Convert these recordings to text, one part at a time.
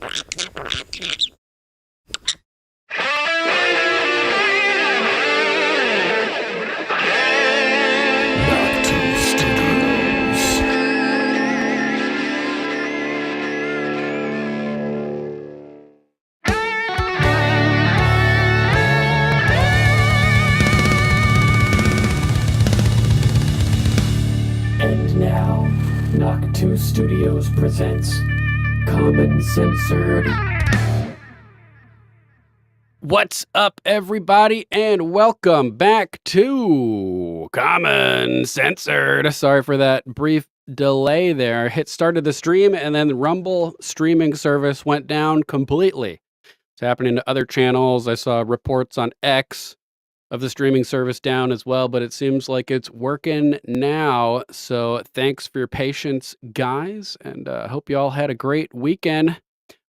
And now, Knock 2 Studios presents Common Censored. What's up, everybody, and welcome back to Common Censored. Sorry for that brief delay there. Hit started the stream, and then the Rumble streaming service went down completely. It's happening to other channels. I saw reports on X of the streaming service down as well, but it seems like it's working now. So thanks for your patience, guys, and hope you all had a great weekend.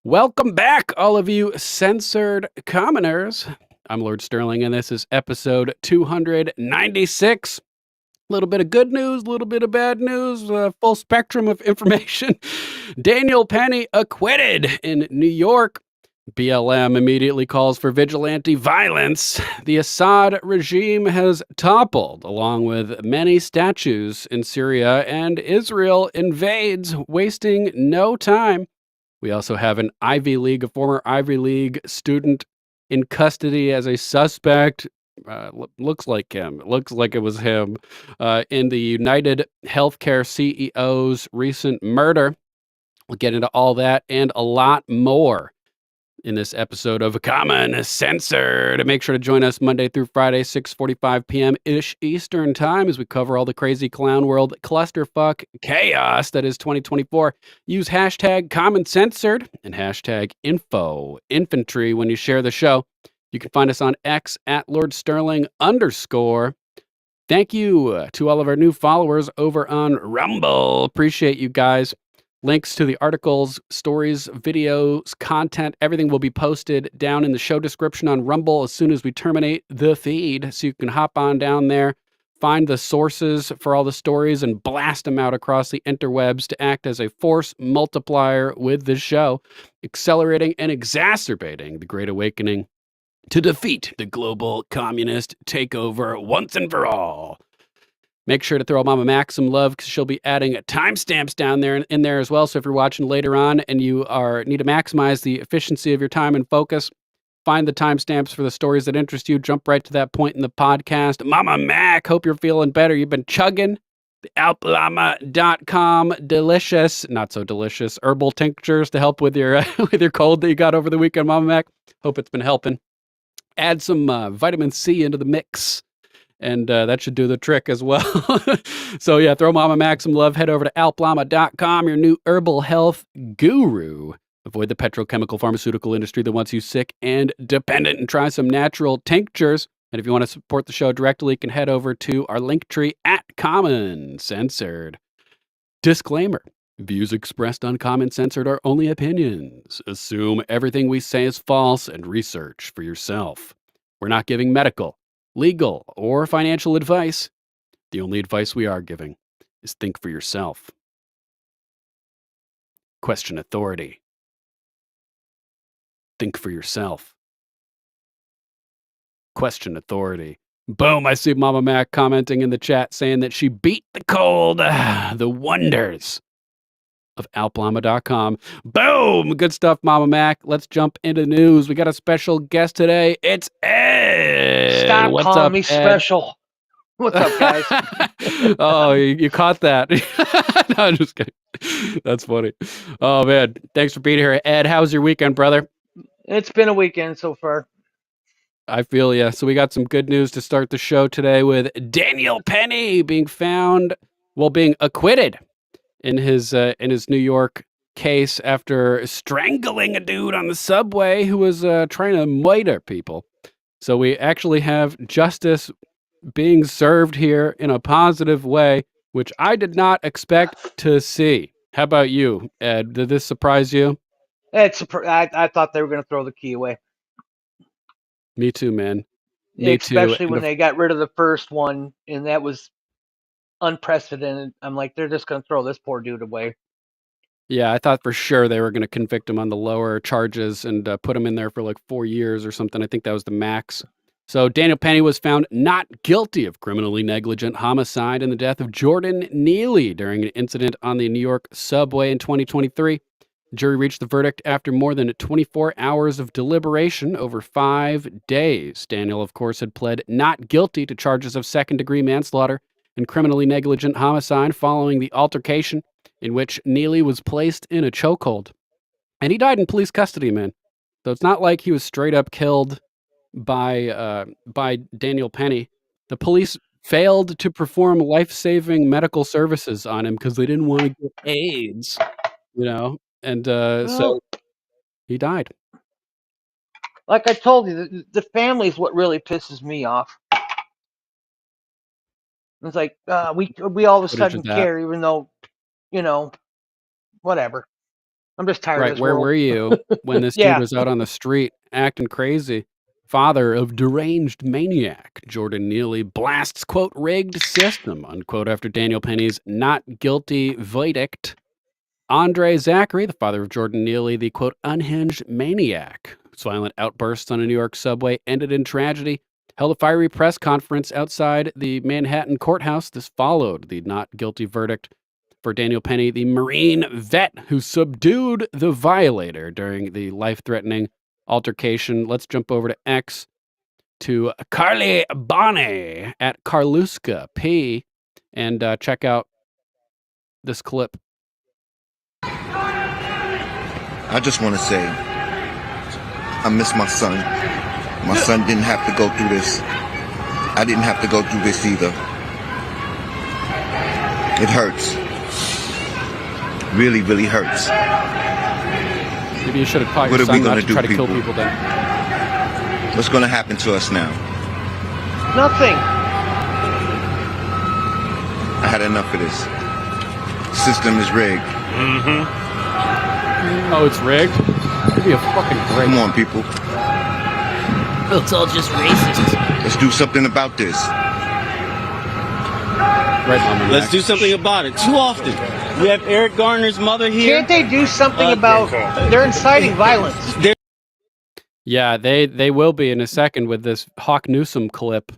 Welcome back, all of you censored commoners. I'm Lord Sterling, and this is episode 296. A little bit of good news, a little bit of bad news, full spectrum of information. Daniel Penny acquitted in New York. BLM immediately calls for vigilante violence. The Assad regime has toppled, along with many statues in Syria, and Israel invades, wasting no time. We also have a former Ivy League student in custody as a suspect. Looks like him. It looks like it was him in the United Healthcare CEO's recent murder. We'll get into all that and a lot more in this episode of Common Censored. Make sure to join us Monday through Friday, 6:45 p.m.-ish Eastern Time as we cover all the crazy clown world clusterfuck chaos that is 2024. Use hashtag Common Censored and hashtag Infantry when you share the show. You can find us on X at Lord Sterling _. Thank you to all of our new followers over on Rumble. Appreciate you guys. Links to the articles, stories, videos, content, everything will be posted down in the show description on Rumble as soon as we terminate the feed. So you can hop on down there, find the sources for all the stories, and blast them out across the interwebs to act as a force multiplier with the show, accelerating and exacerbating the Great Awakening to defeat the global communist takeover once and for all. Make sure to throw Mama Mac some love because she'll be adding timestamps down there in there as well. So if you're watching later on and you need to maximize the efficiency of your time and focus, find the timestamps for the stories that interest you. Jump right to that point in the podcast. Mama Mac, hope you're feeling better. You've been chugging the alplama.com delicious, not so delicious, herbal tinctures to help with your with your cold that you got over the weekend, Mama Mac. Hope it's been helping. Add some vitamin C into the mix. And that should do the trick as well. So yeah, throw Mama Mac some love. Head over to alplama.com, your new herbal health guru. Avoid the petrochemical pharmaceutical industry that wants you sick and dependent, and try some natural tinctures. And if you want to support the show directly, you can head over to our link tree at Common Censored. Disclaimer. Views expressed on Common Censored are only opinions. Assume everything we say is false and research for yourself. We're not giving medical, legal, or financial advice. The only advice we are giving is think for yourself. Question authority. Think for yourself. Question authority. Boom, I see Mama Mac commenting in the chat saying that she beat the cold. The wonders of alplama.com. Boom! Good stuff, Mama Mac. Let's jump into the news. We got a special guest today. It's Ed. Stop What's calling up, me Ed? special. What's up, guys? Oh, you caught that. No, I'm just kidding. That's funny. Oh, man. Thanks for being here. Ed, how was your weekend, brother? It's been a weekend so far. I feel ya. So we got some good news to start the show today with Daniel Penny being acquitted in his New York case after strangling a dude on the subway who was trying to murder people. So we actually have justice being served here in a positive way, which I did not expect to see. How about you, Ed? Did this surprise you? I thought they were going to throw the key away. Me too, man. Me Especially too. when they got rid of the first one, and that was unprecedented. I'm like, they're just going to throw this poor dude away. Yeah, I thought for sure they were going to convict him on the lower charges and put him in there for like 4 years or something. I think that was the max. So Daniel Penny was found not guilty of criminally negligent homicide in the death of Jordan Neely during an incident on the New York subway in 2023. The jury reached the verdict after more than 24 hours of deliberation over 5 days. Daniel, of course, had pled not guilty to charges of second-degree manslaughter and criminally negligent homicide following the altercation in which Neely was placed in a chokehold. And he died in police custody, man. So it's not like he was straight up killed by Daniel Penny. The police failed to perform life-saving medical services on him because they didn't want to get AIDS, and Well, so he died. like I told you, the family is what really pisses me off. It's like we all of a Footage of sudden that. care, even though, whatever. I'm just tired of Right, this where world. were you when this dude Yeah. was out on the street acting crazy? Father of deranged maniac, Jordan Neely blasts, quote, rigged system, unquote, after Daniel Penny's not guilty verdict. Andre Zachary, the father of Jordan Neely, the, quote, unhinged maniac, whose violent outbursts on a New York subway ended in tragedy, held a fiery press conference outside the Manhattan courthouse. This followed the not guilty verdict for Daniel Penny, the Marine vet who subdued the violator during the life-threatening altercation. Let's jump over to X to Carly Bonnie at Carluska P and check out this clip. I just want to say, I miss my son. My son didn't have to go through this. I didn't have to go through this either. It hurts. Really, really hurts. Maybe you should have caught What your are we son not gonna to do, try to kill people? people then. What's going to happen to us now? Nothing. I had enough of this. System is rigged. Oh, it's rigged? Give me a fucking break. Come on, people. It's all just racist. Let's do something about this. Right, Mama Let's Mac. do something about it. Too often. We have Eric Garner's mother here. Can't they do something about? They're inciting violence. Yeah, they will be in a second with this Hawk Newsom clip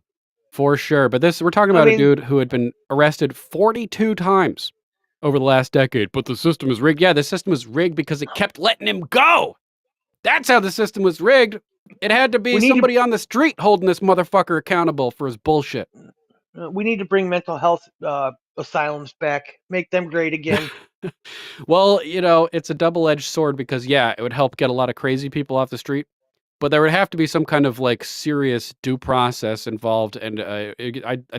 for sure. But we're talking about a dude who had been arrested 42 times over the last decade. But the system is rigged. Yeah, the system is rigged because it kept letting him go. That's how the system was rigged. It had to be somebody on the street holding this motherfucker accountable for his bullshit. We need to bring mental health asylums back, make them great again. Well, it's a double-edged sword because, yeah, it would help get a lot of crazy people off the street, but there would have to be some kind of like serious due process involved. And I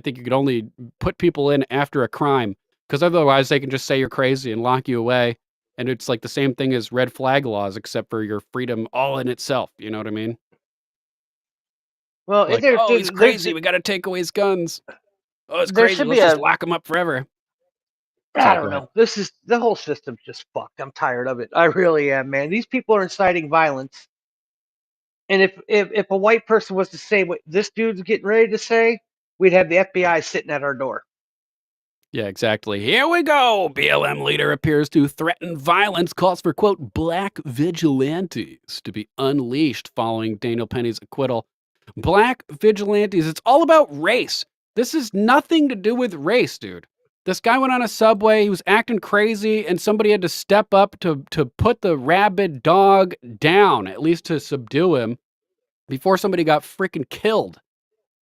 think you could only put people in after a crime because otherwise they can just say you're crazy and lock you away. And it's like the same thing as red flag laws, except for your freedom all in itself. You know what I mean? Well, Like, he's crazy. We got to take away his guns. Oh, it's crazy. Let's just lock him up forever. I don't know. The whole system's just fucked. I'm tired of it. I really am, man. These people are inciting violence. And if a white person was to say what this dude's getting ready to say, we'd have the FBI sitting at our door. Yeah, exactly. Here we go. BLM leader appears to threaten violence, calls for, quote, black vigilantes to be unleashed following Daniel Penny's acquittal. Black vigilantes. It's all about race. This is nothing to do with race, dude. This guy went on a subway. He was acting crazy, and somebody had to step up to put the rabid dog down, at least to subdue him, before somebody got freaking killed.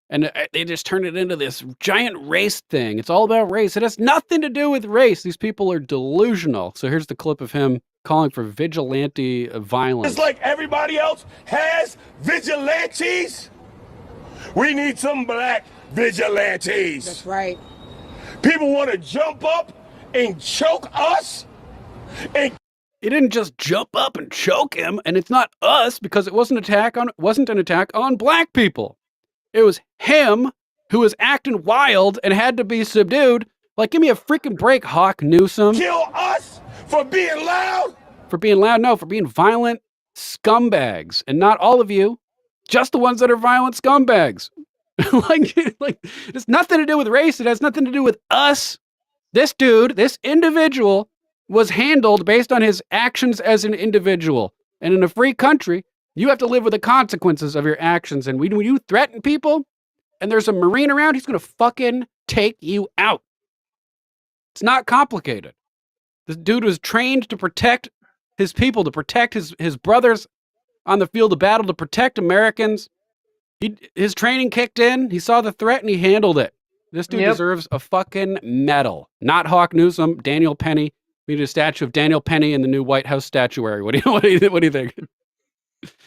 And they just turned it into this giant race thing. It's all about race. It has nothing to do with race. These people are delusional. So here's the clip of him calling for vigilante violence. Just like everybody else has vigilantes, we need some black vigilantes. That's right. People want to jump up and choke us. And he didn't just jump up and choke him, and it's not us because it wasn't an attack on black people. It was him who was acting wild and had to be subdued. Like, give me a freaking break, Hawk Newsom. Kill us for being loud? For being loud? No, for being violent scumbags. And not all of you, just the ones that are violent scumbags. like, it's nothing to do with race. It has nothing to do with us. This dude, this individual, was handled based on his actions as an individual. And in a free country, you have to live with the consequences of your actions. And when you threaten people and there's a Marine around, he's going to fucking take you out. It's not complicated. This dude was trained to protect his people, to protect his brothers on the field of battle, to protect Americans. His training kicked in. He saw the threat and he handled it. This dude deserves a fucking medal. Not Hawk Newsom, Daniel Penny. We need a statue of Daniel Penny in the new White House statuary. What do you think?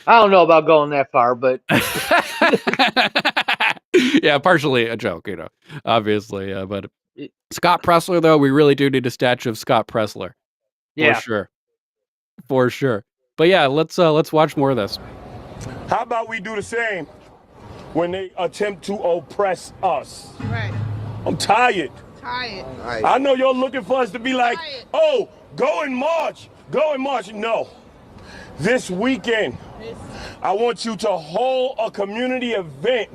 I don't know about going that far, but yeah, partially a joke, obviously. But Scott Pressler, though, we really do need a statue of Scott Pressler. For sure. But yeah, let's watch more of this. How about we do the same when they attempt to oppress us? Right. I'm tired. Tired. I know you're looking for us to be like, oh, go and march. No. This weekend, I want you to hold a community event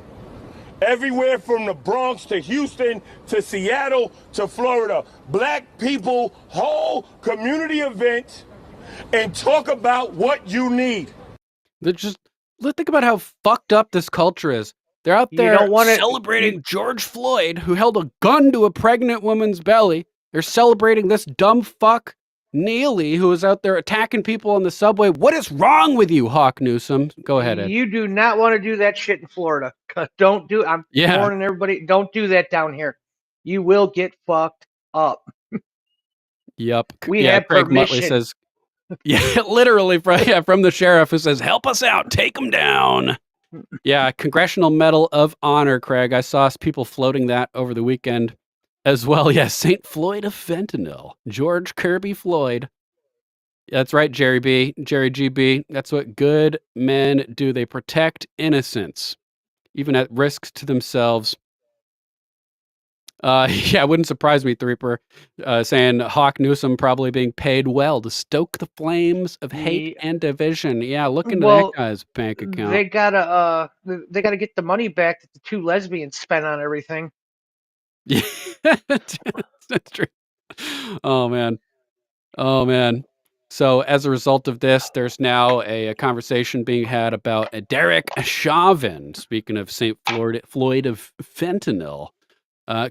everywhere from the Bronx to Houston to Seattle to Florida. Black people, whole community event, and talk about what you need. Let's think about how fucked up this culture is. They're out there celebrating George Floyd, who held a gun to a pregnant woman's belly. They're celebrating this dumb fuck, Neely, who is out there attacking people on the subway. What is wrong with you, Hawk Newsom? Go ahead, Ed. You do not want to do that shit in Florida. Don't do. I'm warning everybody. Don't do that down here. You will get fucked up. Yep. We have Craig permission. Muttley says, literally from the sheriff who says, help us out, take them down. Yeah, Congressional Medal of Honor, Craig. I saw people floating that over the weekend as well. Yeah, St. Floyd of Fentanyl. George Kirby Floyd. That's right, Jerry GB. That's what good men do. They protect innocents, even at risks to themselves. It wouldn't surprise me, Threeper, saying Hawk Newsom probably being paid well to stoke the flames of hate and division. Yeah, look into that guy's bank account. They gotta get the money back that the two lesbians spent on everything. Yeah, that's true. Oh man. So as a result of this, there's now a conversation being had about Derek Chauvin. Speaking of St. Floyd of Fentanyl.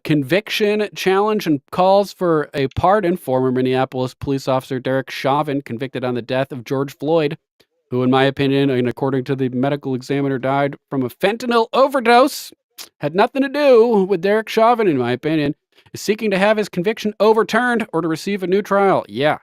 Conviction challenge and calls for a pardon. Former Minneapolis police officer Derek Chauvin, convicted on the death of George Floyd, who in my opinion, and according to the medical examiner, died from a fentanyl overdose, had nothing to do with Derek Chauvin, in my opinion, is seeking to have his conviction overturned or to receive a new trial. Yeah.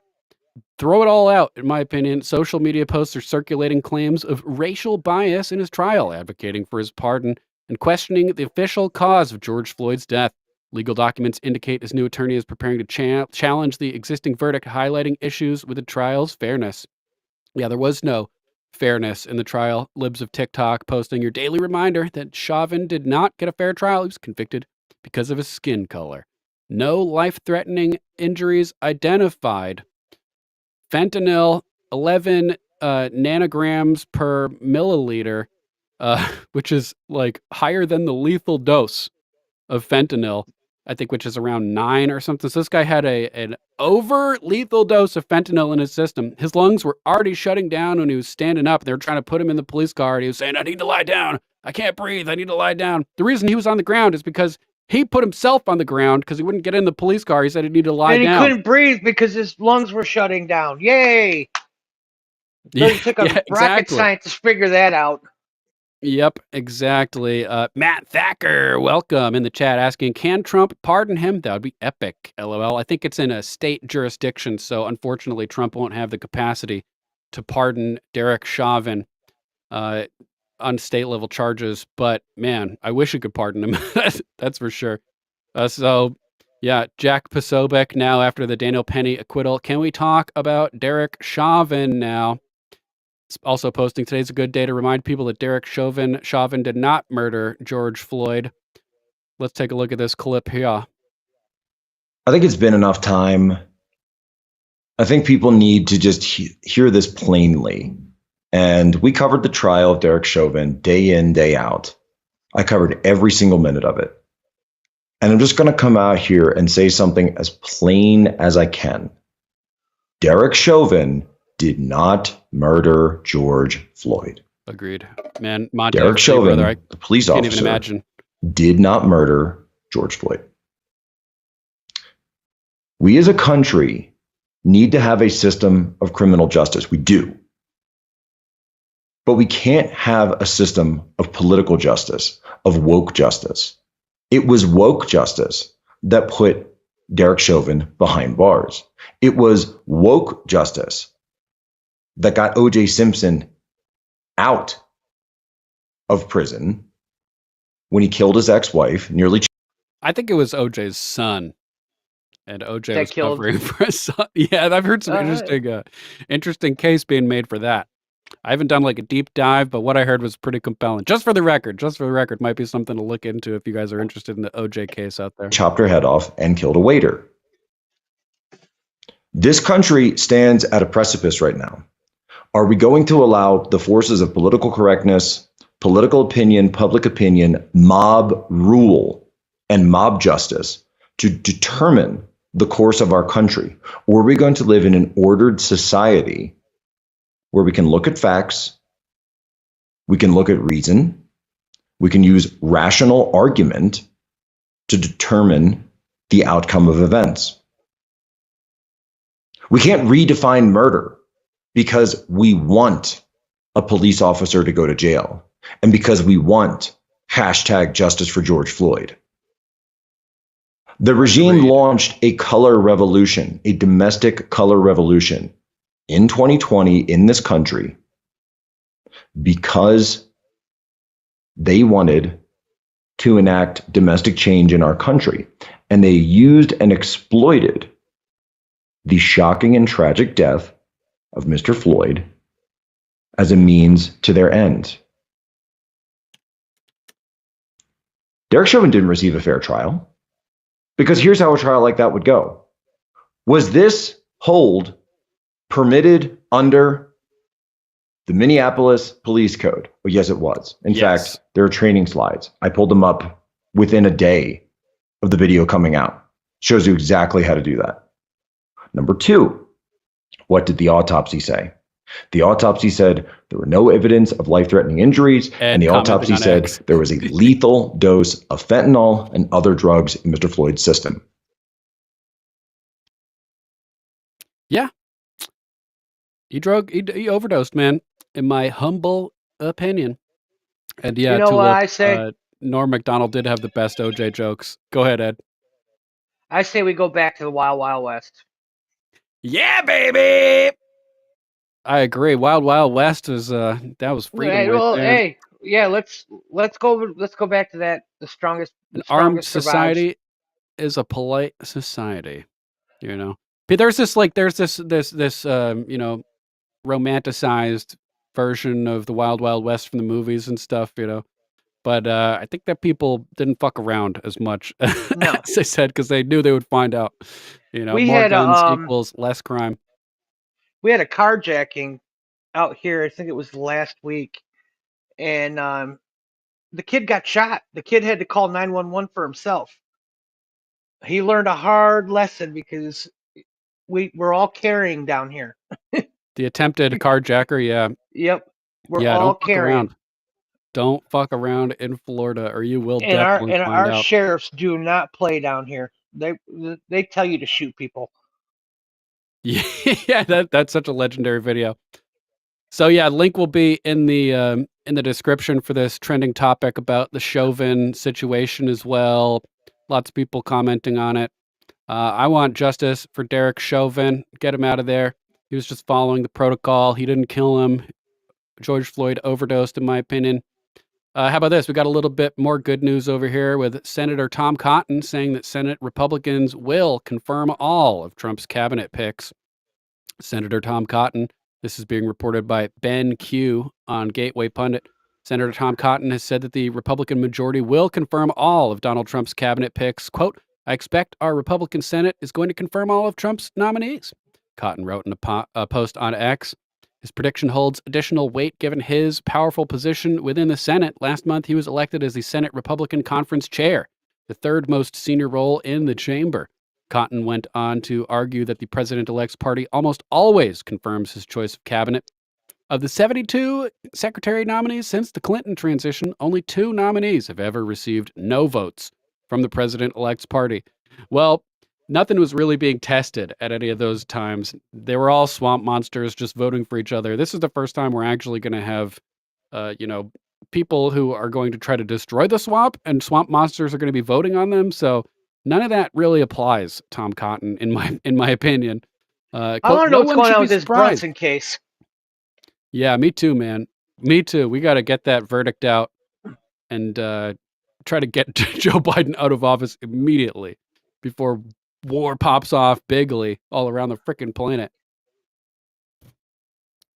Throw it all out, in my opinion. Social media posts are circulating claims of racial bias in his trial, advocating for his pardon and questioning the official cause of George Floyd's death. Legal documents indicate his new attorney is preparing to challenge the existing verdict, highlighting issues with the trial's fairness. Yeah, there was no fairness in the trial. Libs of TikTok posting your daily reminder that Chauvin did not get a fair trial. He was convicted because of his skin color. No life-threatening injuries identified. Fentanyl, 11 nanograms per milliliter, which is like higher than the lethal dose of fentanyl, I think, which is around 9 or something. So this guy had an over lethal dose of fentanyl in his system. His lungs were already shutting down when he was standing up. They were trying to put him in the police car, and he was saying, I need to lie down. I can't breathe. I need to lie down. The reason he was on the ground is because he put himself on the ground because he wouldn't get in the police car. He said he needed to lie down. And he couldn't breathe because his lungs were shutting down. Yay! It took a rocket scientist to figure that out. Yep, exactly. Matt Thacker, welcome in the chat, asking, can Trump pardon him? That would be epic, LOL. I think it's in a state jurisdiction, so unfortunately Trump won't have the capacity to pardon Derek Chauvin on state-level charges. But, man, I wish he could pardon him. That's for sure. So, yeah, Jack Posobiec now after the Daniel Penny acquittal. Can we talk about Derek Chauvin now? Also posting, today's a good day to remind people that Derek Chauvin did not murder George Floyd. Let's take a look at this clip here. I think it's been enough time. I think people need to just hear this plainly. And we covered the trial of Derek Chauvin day in, day out. I covered every single minute of it. And I'm just going to come out here and say something as plain as I can. Derek Chauvin did not murder George Floyd. Agreed. Man, Monte, Derek Chauvin, brother, I the police can't officer, even imagine. did not murder George Floyd. We as a country need to have a system of criminal justice. We do. But we can't have a system of political justice, of woke justice. It was woke justice that put Derek Chauvin behind bars. It was woke justice that got O.J. Simpson out of prison when he killed his ex-wife, nearly. I think it was OJ's son, and OJ That was killed- covering for his son. Yeah, I've heard some interesting case being made for that. I haven't done like a deep dive, but what I heard was pretty compelling. Just for the record, might be something to look into if you guys are interested in the OJ case out there. Chopped her head off and killed a waiter. This country stands at a precipice right now. Are we going to allow the forces of political correctness, political opinion, public opinion, mob rule, and mob justice to determine the course of our country? Or are we going to live in an ordered society where we can look at facts, we can look at reason, we can use rational argument to determine the outcome of events? We can't redefine murder because we want a police officer to go to jail and because we want hashtag justice for George Floyd. The regime launched a color revolution, a domestic color revolution in 2020 in this country because they wanted to enact domestic change in our country. And they used and exploited the shocking and tragic death of Mr. Floyd as a means to their end. Derek Chauvin didn't receive a fair trial because here's how a trial like that would go. Was this hold permitted under the Minneapolis Police Code? Well, yes, it was. In fact, there are training slides. I pulled them up within a day of the video coming out. Shows you exactly how to do that. Number two, what did the autopsy say? The autopsy said there were no evidence of life-threatening injuries, and the autopsy said there was a lethal dose of fentanyl and other drugs in Mr. Floyd's system. Yeah. He overdosed, man, in my humble opinion. And yeah, you know what I say? Norm Macdonald did have the best OJ jokes. Go ahead, Ed. I say we go back to the Wild Wild West. Yeah, baby. I agree. Wild Wild West is that was freedom. Hey, right well, there. hey, yeah, let's go back to that. The strongest armed survives. Society is a polite society, you know. But there's this you know, romanticized version of the Wild Wild West from the movies and stuff, you know. But I think that people didn't fuck around as much as they said because they knew they would find out. You know, more guns equals less crime. We had a carjacking out here. I think it was last week, and the kid got shot. The kid had to call 911 for himself. He learned a hard lesson because we're all carrying down here. The attempted carjacker, yeah. Yep. We're all carrying. Don't fuck around in Florida, or you will and definitely find out. Our sheriffs do not play down here. They tell you to shoot people. Yeah, that's such a legendary video. So yeah, link will be in the description for this trending topic about the Chauvin situation as well. Lots of people commenting on it. I want justice for Derek Chauvin. Get him out of there. He was just following the protocol. He didn't kill him. George Floyd overdosed, in my opinion. How about this? We got a little bit more good news over here with Senator Tom Cotton saying that Senate Republicans will confirm all of Trump's cabinet picks. Senator Tom Cotton, this is being reported by Ben Q on Gateway Pundit. Senator Tom Cotton has said that the Republican majority will confirm all of Donald Trump's cabinet picks. Quote, I expect our Republican Senate is going to confirm all of Trump's nominees. Cotton wrote in a post on X. His prediction holds additional weight given his powerful position within the Senate. Last month, he was elected as the Senate Republican Conference Chair, the third most senior role in the chamber. Cotton went on to argue that the president-elect's party almost always confirms his choice of cabinet. Of the 72 secretary nominees since the Clinton transition, only 2 nominees have ever received no votes from the president-elect's party. Well, nothing was really being tested at any of those times. They were all swamp monsters just voting for each other. This is the first time we're actually going to have, people who are going to try to destroy the swamp, and swamp monsters are going to be voting on them. So none of that really applies, Tom Cotton, in my opinion. I Quote, want to "No know what's one going should on be with this surprised." Brunson case. Yeah, me too, man. Me too. We got to get that verdict out and try to get Joe Biden out of office immediately before war pops off bigly all around the freaking planet.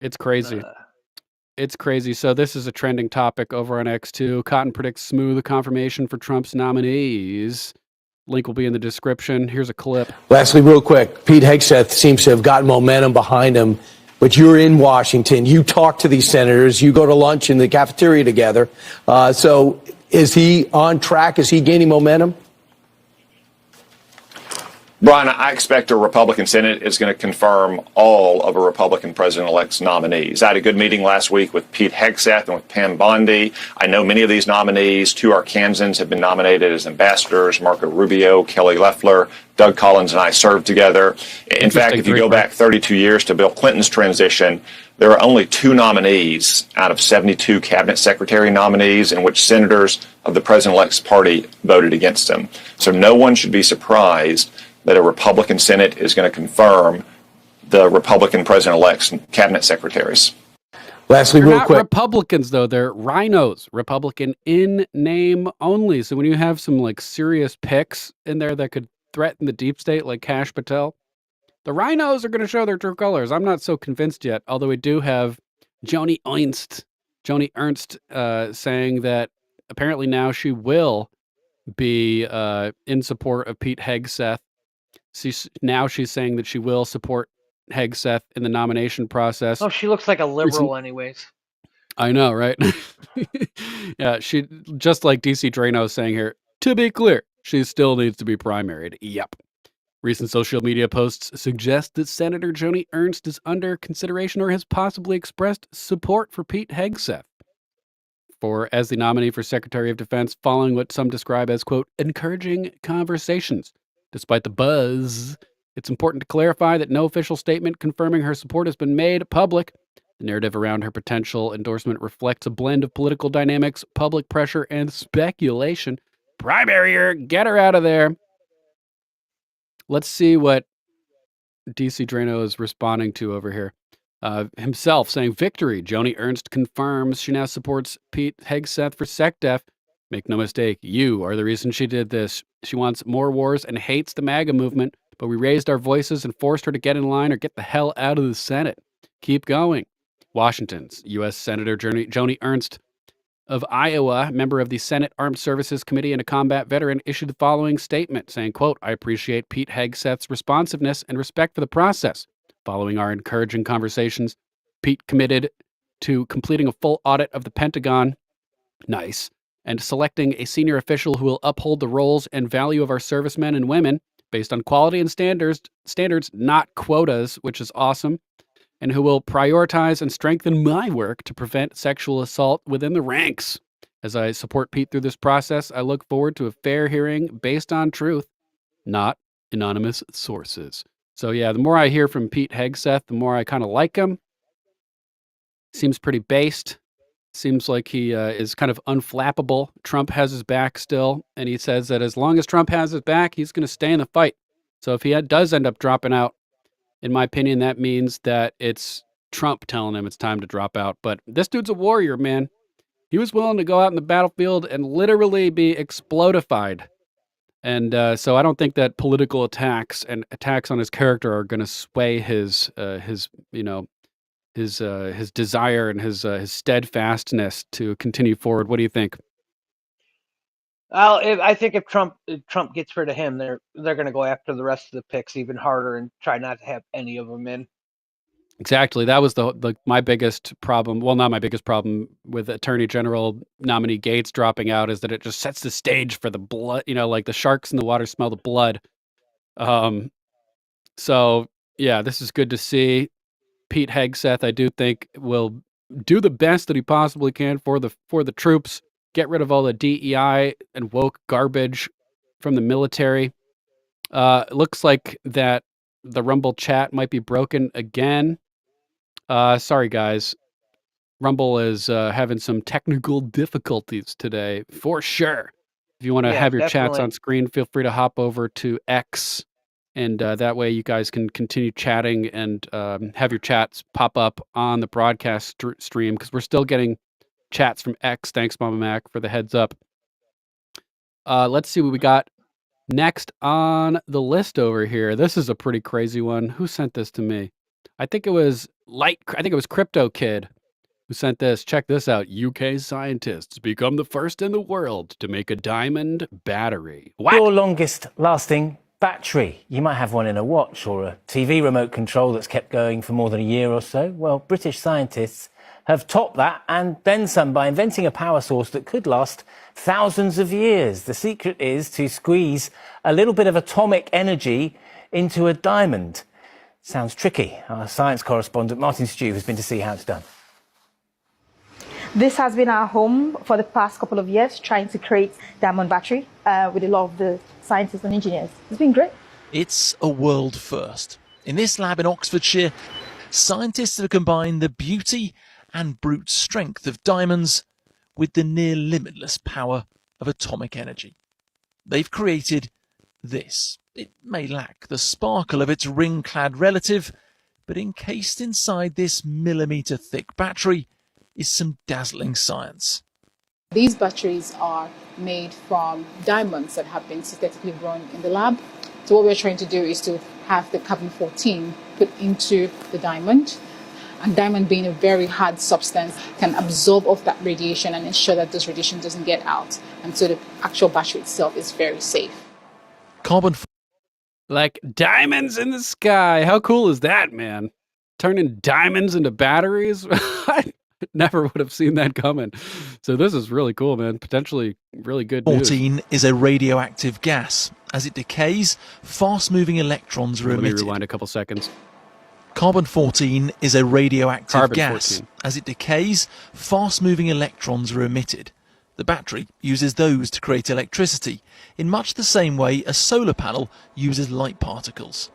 It's crazy. It's crazy. So this is a trending topic over on X2. Cotton predicts smooth confirmation for Trump's nominees. Link will be in the description. Here's a clip. Lastly, real quick, Pete Hegseth seems to have gotten momentum behind him, but you're in Washington. You talk to these senators. You go to lunch in the cafeteria together. So is he on track? Is he gaining momentum? Brian, I expect a Republican Senate is going to confirm all of a Republican president-elect's nominees. I had a good meeting last week with Pete Hegseth and with Pam Bondi. I know many of these nominees. 2 Arkansans have been nominated as ambassadors: Marco Rubio, Kelly Loeffler. Doug Collins and I served together. In fact, if you go back 32 years to Bill Clinton's transition, there are only 2 nominees out of 72 cabinet secretary nominees in which senators of the president-elect's party voted against him. So no one should be surprised that a Republican Senate is going to confirm the Republican president-elect's cabinet secretaries. Lastly, They're real not quick. Republicans, though. They're rhinos. Republican in name only. So when you have some like serious picks in there that could threaten the deep state, like Kash Patel, the rhinos are going to show their true colors. I'm not so convinced yet, although we do have Joni Ernst saying that apparently now she will be in support of Pete Hegseth. Now she's saying that she will support Hegseth in the nomination process. Oh, she looks like a liberal anyways. I know, right? Yeah, she, just like DC Drano saying here, to be clear, she still needs to be primaried. Yep. Recent social media posts suggest that Senator Joni Ernst is under consideration or has possibly expressed support for Pete Hegseth as the nominee for Secretary of Defense, following what some describe as, quote, encouraging conversations. Despite the buzz, it's important to clarify that no official statement confirming her support has been made public. The narrative around her potential endorsement reflects a blend of political dynamics, public pressure, and speculation. Primary her, get her out of there. Let's see what DC Drano is responding to over here. Himself saying, victory. Joni Ernst confirms she now supports Pete Hegseth for SecDef. Make no mistake, you are the reason she did this. She wants more wars and hates the MAGA movement, but we raised our voices and forced her to get in line or get the hell out of the Senate. Keep going. Washington's U.S. Senator Joni Ernst of Iowa, member of the Senate Armed Services Committee and a combat veteran, issued the following statement saying, quote, I appreciate Pete Hegseth's responsiveness and respect for the process. Following our encouraging conversations, Pete committed to completing a full audit of the Pentagon. Nice. And selecting a senior official who will uphold the roles and value of our servicemen and women based on quality and standards, not quotas, which is awesome, and who will prioritize and strengthen my work to prevent sexual assault within the ranks. As I support Pete through this process, I look forward to a fair hearing based on truth, not anonymous sources. So yeah, the more I hear from Pete Hegseth, the more I kind of like him. Seems pretty based. Seems like he is kind of unflappable. Trump has his back still, and he says that as long as Trump has his back, he's going to stay in the fight. So if he does end up dropping out, in my opinion, that means that it's Trump telling him it's time to drop out. But this dude's a warrior, man. He was willing to go out in the battlefield and literally be explodified. And so I don't think that political attacks and attacks on his character are going to sway his desire and his steadfastness to continue forward. What do you think? Well, I think if Trump gets rid of him, they're going to go after the rest of the picks even harder and try not to have any of them in. Exactly. That was my biggest problem. Well, not my biggest problem with Attorney General nominee Gates dropping out is that it just sets the stage for the blood. Like the sharks in the water smell the blood. So yeah, this is good to see. Pete Hegseth, I do think, will do the best that he possibly can for the troops. Get rid of all the DEI and woke garbage from the military. It looks like that the Rumble chat might be broken again. Sorry, guys. Rumble is having some technical difficulties today, for sure. If you want to Yeah, have your chats definitely. on screen, feel free to hop over to X, and that way you guys can continue chatting and have your chats pop up on the broadcast stream, because we're still getting chats from X. Thanks, Mama Mac, for the heads up. Let's see what we got next on the list over here. This is a pretty crazy one. Who sent this to me? I think it was Crypto Kid who sent this. Check this out. UK scientists become the first in the world to make a diamond battery. What? Your longest lasting battery. You might have one in a watch or a TV remote control that's kept going for more than a year or so. Well, British scientists have topped that and then some by inventing a power source that could last thousands of years. The secret is to squeeze a little bit of atomic energy into a diamond. Sounds tricky. Our science correspondent Martin Stew has been to see how it's done. This has been our home for the past couple of years, trying to create diamond battery with a lot of the scientists and engineers. It's been great. It's a world first. In this lab in Oxfordshire, scientists have combined the beauty and brute strength of diamonds with the near limitless power of atomic energy. They've created this. It may lack the sparkle of its ring-clad relative, but encased inside this millimetre-thick battery is some dazzling science. These batteries are made from diamonds that have been synthetically grown in the lab. So what we're trying to do is to have the carbon-14 put into the diamond. And diamond, being a very hard substance, can absorb off that radiation and ensure that this radiation doesn't get out. And so the actual battery itself is very safe. Carbon, like diamonds in the sky. How cool is that, man? Turning diamonds into batteries? I never would have seen that coming. So this is really cool, man. Potentially really good news. 14 is a radioactive gas. As it decays, fast-moving electrons are emitted. Let me rewind a couple seconds. Carbon-14 is a radioactive Carbon gas. 14. As it decays, fast-moving electrons are emitted. The battery uses those to create electricity, in much the same way a solar panel uses light particles.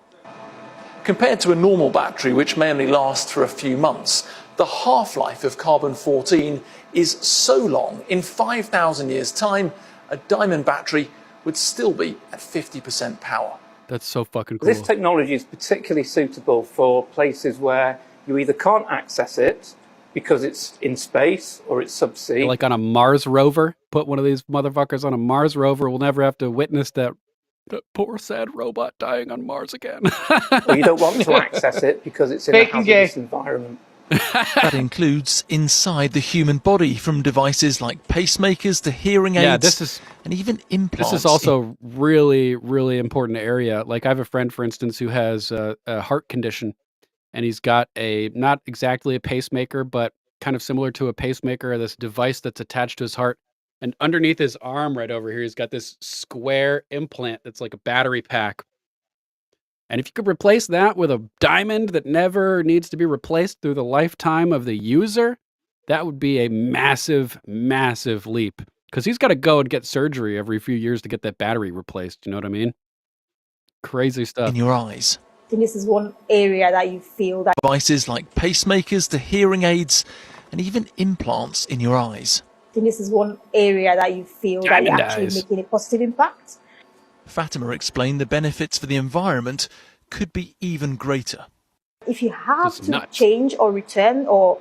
Compared to a normal battery, which may only last for a few months, the half-life of carbon-14 is so long, in 5,000 years' time, a diamond battery would still be at 50% power. That's so fucking cool. This technology is particularly suitable for places where you either can't access it because it's in space or it's subsea. Like on a Mars rover. Put one of these motherfuckers on a Mars rover. We'll never have to witness that poor sad robot dying on Mars again. Or you don't want to access it because it's in a hazardous environment. That includes inside the human body, from devices like pacemakers to hearing aids, and even implants. This is also really, really important area. Like I have a friend, for instance, who has a heart condition, and he's got not exactly a pacemaker, but kind of similar to a pacemaker, this device that's attached to his heart. And underneath his arm right over here, he's got this square implant that's like a battery pack. And if you could replace that with a diamond that never needs to be replaced through the lifetime of the user, that would be a massive, massive leap. Because he's got to go and get surgery every few years to get that battery replaced. You know what I mean? Crazy stuff. In your eyes. I think this is one area that you feel that Devices like pacemakers to hearing aids, and even implants in your eyes. I think this is one area that you feel that you're actually making a positive impact. Fatima explained the benefits for the environment could be even greater. If you have to change or return or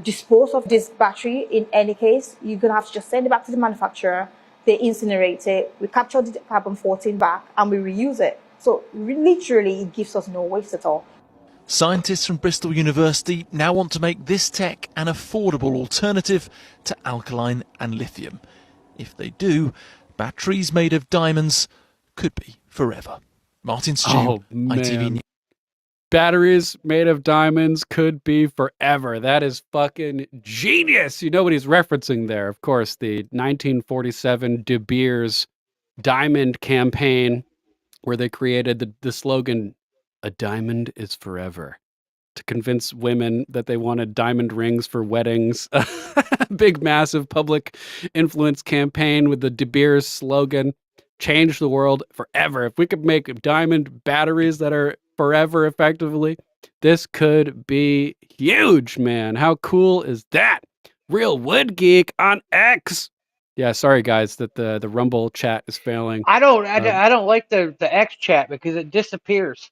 dispose of this battery in any case, you're going to have to just send it back to the manufacturer, they incinerate it, we capture the carbon-14 back, and we reuse it. So literally, it gives us no waste at all. Scientists from Bristol University now want to make this tech an affordable alternative to alkaline and lithium. If they do, batteries made of diamonds could be forever. Martin Stew, ITV News. Batteries made of diamonds could be forever. That is fucking genius. You know what he's referencing there. Of course, the 1947 De Beers diamond campaign. where they created the slogan, "A diamond is forever," to convince women that they wanted diamond rings for weddings. Big, massive public influence campaign with the De Beers slogan, "Change the world forever." If we could make diamond batteries that are forever effectively, this could be huge, man. How cool is that? Real Wood Geek on X. Yeah, sorry guys that the Rumble chat is failing. I don't like the X chat because it disappears.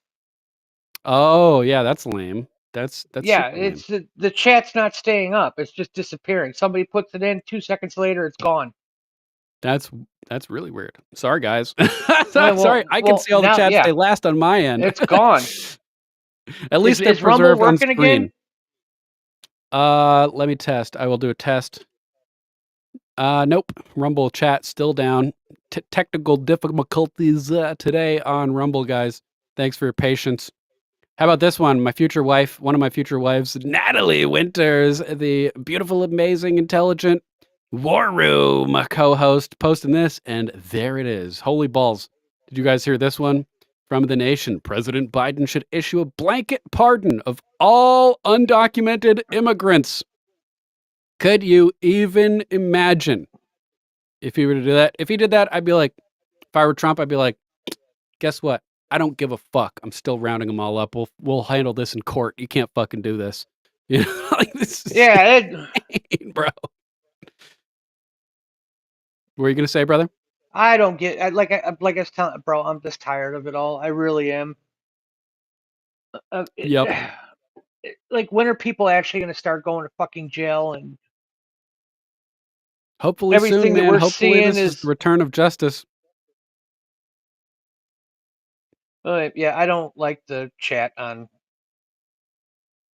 Oh yeah, that's lame. That's Yeah, super lame. it's the chat's not staying up. It's just disappearing. Somebody puts it in, 2 seconds later, it's gone. That's really weird. Sorry, guys. Well, Sorry, I can see all the now, chats yeah, they last on my end. it's gone. At least they're Is Rumble preserved on working again? screen. Let me test. I will do a test. Nope. Rumble chat still down. Technical difficulties today on Rumble, guys. Thanks for your patience. How about this one? My future wife, one of my future wives, Natalie Winters, the beautiful, amazing, intelligent War Room co-host, posting this, and there it is. Holy balls. Did you guys hear this one? From the Nation, President Biden should issue a blanket pardon of all undocumented immigrants. Could you even imagine if he were to do that? If he did that, I'd be like, if I were Trump, I'd be like, guess what? I don't give a fuck. I'm still rounding them all up. We'll handle this in court. You can't fucking do this. You know, like this is insane, bro. What were you gonna say, brother? I don't get like I was telling bro. I'm just tired of it all. I really am. Yep. Like, when are people actually going to start going to fucking jail? And hopefully soon, everything that man. we're Hopefully seeing this is the return of justice. Yeah, I don't like the chat on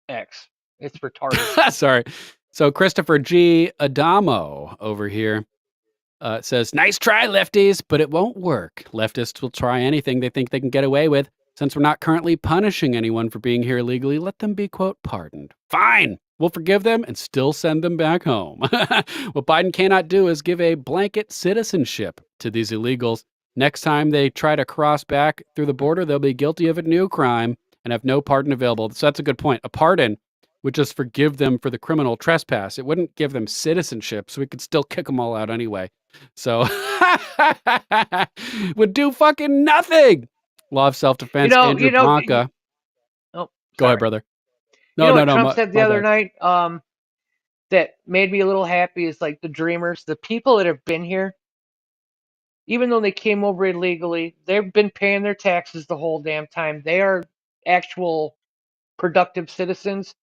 X. It's retarded. Sorry. So Christopher G. Adamo over here says, "Nice try, lefties, but it won't work. Leftists will try anything they think they can get away with. Since we're not currently punishing anyone for being here illegally, let them be, quote, pardoned. Fine. We'll forgive them and still send them back home." What Biden cannot do is give a blanket citizenship to these illegals. Next time they try to cross back through the border, they'll be guilty of a new crime and have no pardon available. So that's a good point. A pardon would just forgive them for the criminal trespass. It wouldn't give them citizenship, so we could still kick them all out anyway. So would do fucking nothing. Law of self-defense, Andrew Bronca. Go ahead, brother. No, what Trump said the other night that made me a little happy is like the dreamers, the people that have been here, even though they came over illegally, they've been paying their taxes the whole damn time. They are actual productive citizens.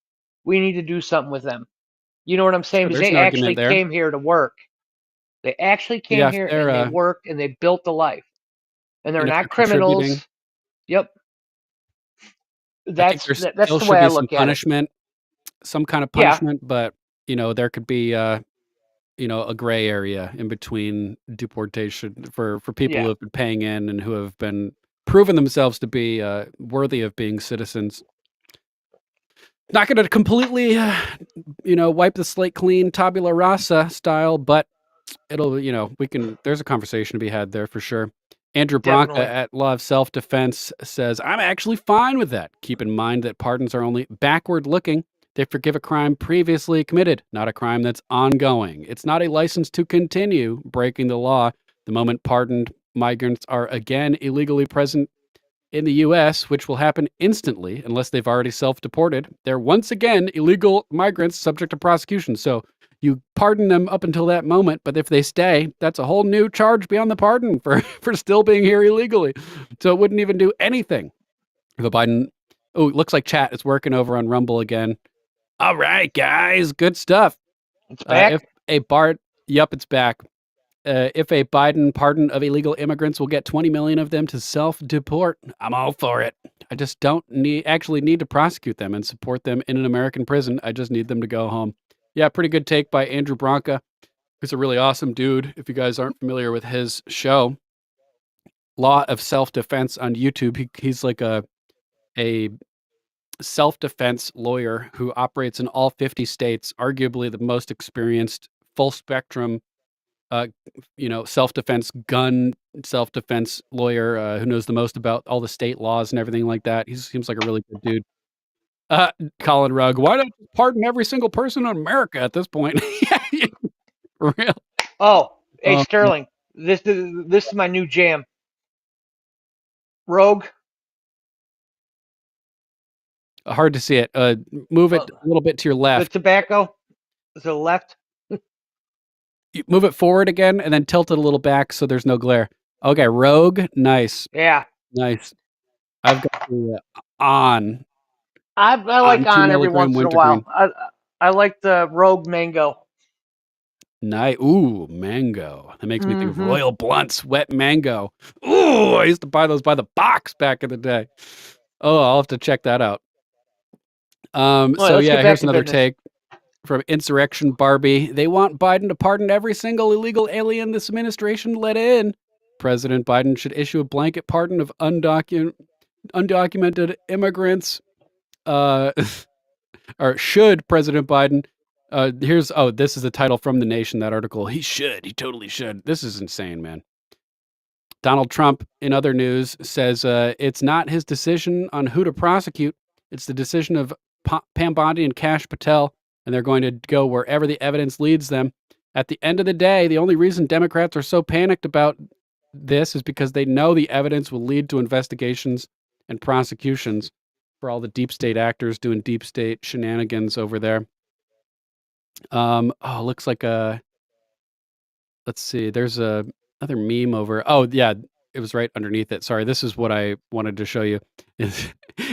We need to do something with them. You know what I'm saying? Sure, Because there's they an argument actually there. came here to work. They actually came here and they worked and they built a life. And they're not criminals. Yep. That's the way I look at it. Some kind of punishment, but you know, there could be you know, a gray area in between deportation for people who have been paying in and who have been proven themselves to be worthy of being citizens. Not going to completely, you know, wipe the slate clean, tabula rasa style, but it'll, you know, there's a conversation to be had there for sure. Andrew Bronca at Law of Self-Defense says, "I'm actually fine with that. Keep in mind that pardons are only backward looking. They forgive a crime previously committed, not a crime that's ongoing. It's not a license to continue breaking the law. The moment pardoned migrants are again illegally present in the U.S., which will happen instantly unless they've already self-deported, they're once again illegal migrants subject to prosecution. So you pardon them up until that moment, but if they stay, that's a whole new charge beyond the pardon for still being here illegally. So it wouldn't even do anything if a Biden." Oh, it looks like chat is working over on Rumble again. All right, guys, good stuff. It's back. Yep, it's back. If a Biden pardon of illegal immigrants will get 20 million of them to self-deport, I'm all for it. I just don't actually need to prosecute them and support them in an American prison. I just need them to go home. Yeah, pretty good take by Andrew Bronca. He's a really awesome dude. If you guys aren't familiar with his show, Law of Self-Defense on YouTube, he's like a self-defense lawyer who operates in all 50 states, arguably the most experienced full spectrum self-defense gun, self-defense lawyer who knows the most about all the state laws and everything like that. He seems like a really good dude. Colin Rugg, why don't you pardon every single person in America at this point? Real. Oh, hey Sterling, this is my new jam. Rogue. Hard to see it. Move it a little bit to your left. The tobacco to the left. You move it forward again, and then tilt it a little back so there's no glare. Okay, Rogue, nice. Yeah, nice. I've got the on. I like on every 2 once in a wintergreen. while. I like the Rogue Mango. Nice. Ooh, mango. That makes me think of Royal Blunts, wet mango. Ooh, I used to buy those by the box back in the day. Oh, I'll have to check that out. So yeah, here's another take from Insurrection Barbie. They want Biden to pardon every single illegal alien this administration let in. President Biden should issue a blanket pardon of undocumented immigrants. Or should President Biden? This is the title from The Nation, that article. He totally should. This is insane, man. Donald Trump, in other news, says it's not his decision on who to prosecute. It's the decision of Pam Bondi and Kash Patel, and they're going to go wherever the evidence leads them. At the end of the day, the only reason Democrats are so panicked about this is because they know the evidence will lead to investigations and prosecutions for all the deep state actors doing deep state shenanigans over there. Looks like let's see, there's another meme over. Oh yeah, it was right underneath it. Sorry, this is what I wanted to show you.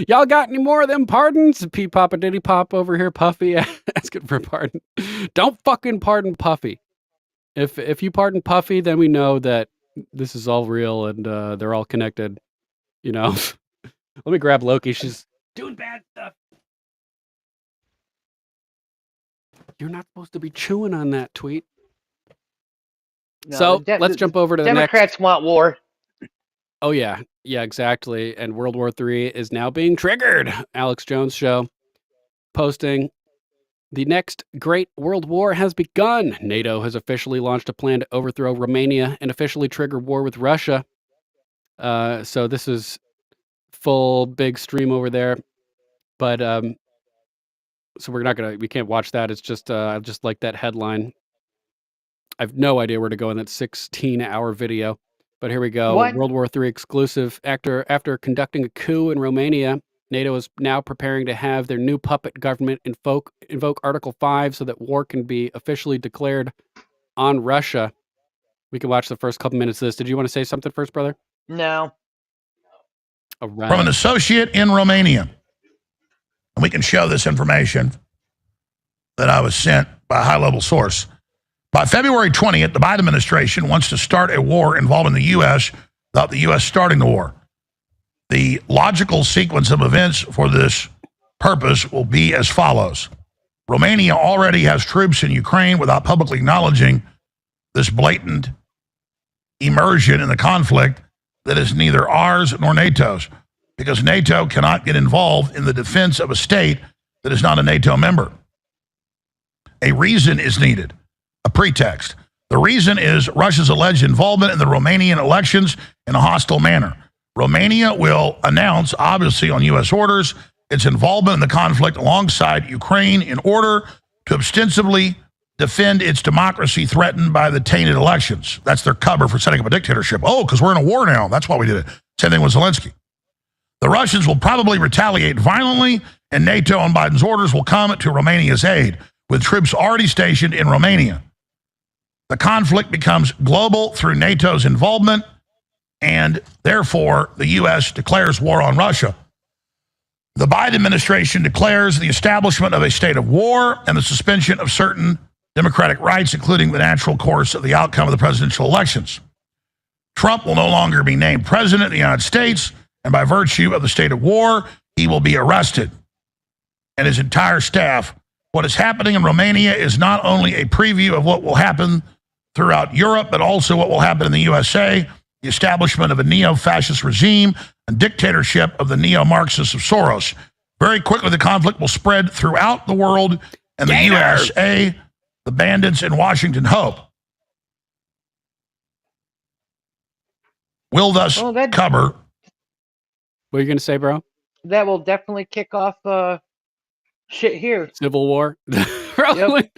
Y'all got any more of them pardons? Pete Papa Diddy Pop over here, Puffy asking for a pardon. Don't fucking pardon Puffy. If you pardon Puffy, then we know that this is all real and they're all connected. Let me grab Loki. She's doing bad stuff. You're not supposed to be chewing on that tweet. No, so let's jump over to the next. Democrats want war. Oh, yeah. Yeah, exactly. And World War III is now being triggered. Alex Jones show posting, the next great world war has begun. NATO has officially launched a plan to overthrow Romania and officially trigger war with Russia. So this is full big stream over there. But so we can't watch that. It's just I just like that headline. I have no idea where to go in that 16-hour video. But here we go. What? World War III exclusive. After conducting a coup in Romania, NATO is now preparing to have their new puppet government invoke Article 5 so that war can be officially declared on Russia. We can watch the first couple minutes of this. Did you want to say something first, brother? No. All right. From an associate in Romania. And we can show this information that I was sent by a high-level source. By February 20th, the Biden administration wants to start a war involving the U.S. without the U.S. starting the war. The logical sequence of events for this purpose will be as follows. Romania already has troops in Ukraine without publicly acknowledging this blatant immersion in the conflict that is neither ours nor NATO's, because NATO cannot get involved in the defense of a state that is not a NATO member. A reason is needed. A pretext. The reason is Russia's alleged involvement in the Romanian elections in a hostile manner. Romania will announce, obviously on U.S. orders, its involvement in the conflict alongside Ukraine in order to ostensibly defend its democracy threatened by the tainted elections. That's their cover for setting up a dictatorship. Oh, because we're in a war now. That's why we did it. Same thing with Zelensky. The Russians will probably retaliate violently, and NATO on Biden's orders will come to Romania's aid, with troops already stationed in Romania. The conflict becomes global through NATO's involvement, and therefore the U.S. declares war on Russia. The Biden administration declares the establishment of a state of war and the suspension of certain democratic rights, including the natural course of the outcome of the presidential elections. Trump will no longer be named president of the United States, and by virtue of the state of war, he will be arrested and his entire staff. What is happening in Romania is not only a preview of what will happen throughout Europe, but also what will happen in the USA, the establishment of a neo-fascist regime, a dictatorship of the neo-Marxists of Soros. Very quickly, the conflict will spread throughout the world, and the USA, the bandits in Washington, hope will thus cover. What are you going to say, bro? That will definitely kick off shit here. Civil war. Yep.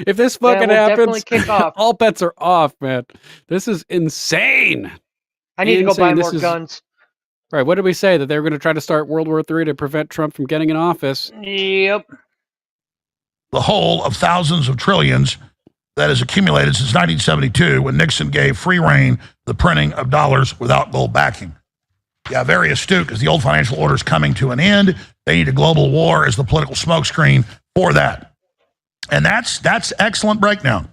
If this That fucking will happens, definitely kick off. all bets are off, man. This is insane. I need to go buy This more guns. Right. What did we say? That they were going to try to start World War III to prevent Trump from getting in office? Yep. The whole of thousands of trillions that has accumulated since 1972 when Nixon gave free rein to the printing of dollars without gold backing. Yeah, very astute, because the old financial order is coming to an end. They need a global war as the political smokescreen for that. And that's excellent breakdown.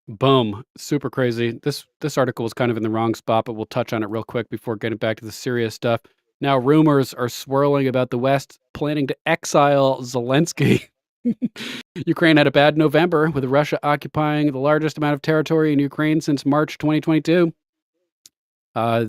Boom. Super crazy. This article was kind of in the wrong spot, but we'll touch on it real quick before getting back to the serious stuff. Now, rumors are swirling about the West planning to exile Zelensky. Ukraine had a bad November, with Russia occupying the largest amount of territory in Ukraine since March 2022.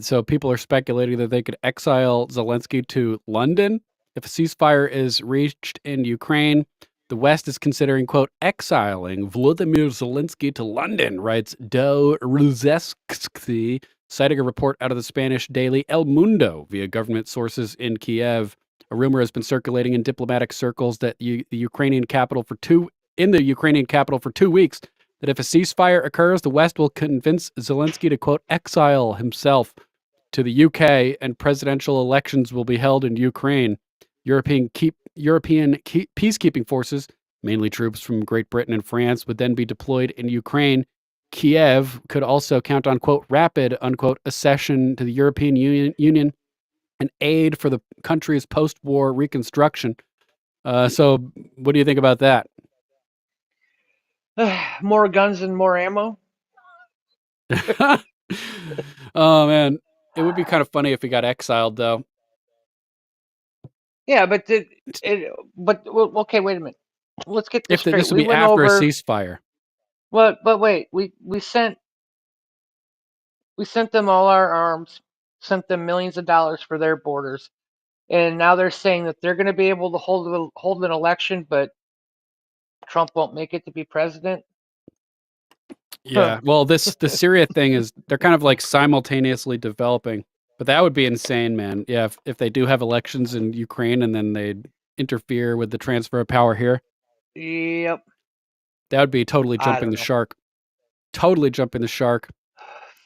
So people are speculating that they could exile Zelensky to London. If a ceasefire is reached in Ukraine, the West is considering, quote, exiling Volodymyr Zelensky to London, writes Do Ruzevsky, citing a report out of the Spanish daily El Mundo via government sources in Kiev. A rumor has been circulating in diplomatic circles that the Ukrainian capital for 2 weeks, that if a ceasefire occurs, the West will convince Zelensky to, quote, exile himself to the UK, and presidential elections will be held in Ukraine. European peacekeeping forces, mainly troops from Great Britain and France, would then be deployed in Ukraine. Kiev could also count on, quote, rapid, unquote, accession to the European Union and aid for the country's post-war reconstruction. So what do you think about that? More guns and more ammo. Oh, man. It would be kind of funny if he got exiled, though. Yeah, but okay, wait a minute. Let's get this straight. This would be after a ceasefire. Well, but wait, we sent them all our arms, sent them millions of dollars for their borders, and now they're saying that they're going to be able to hold an election, but Trump won't make it to be president. Yeah. Well, the Syria thing is, they're kind of like simultaneously developing, but that would be insane, man. Yeah, if they do have elections in Ukraine and then they interfere with the transfer of power here. Yep. That would be totally jumping the shark. Totally jumping the shark.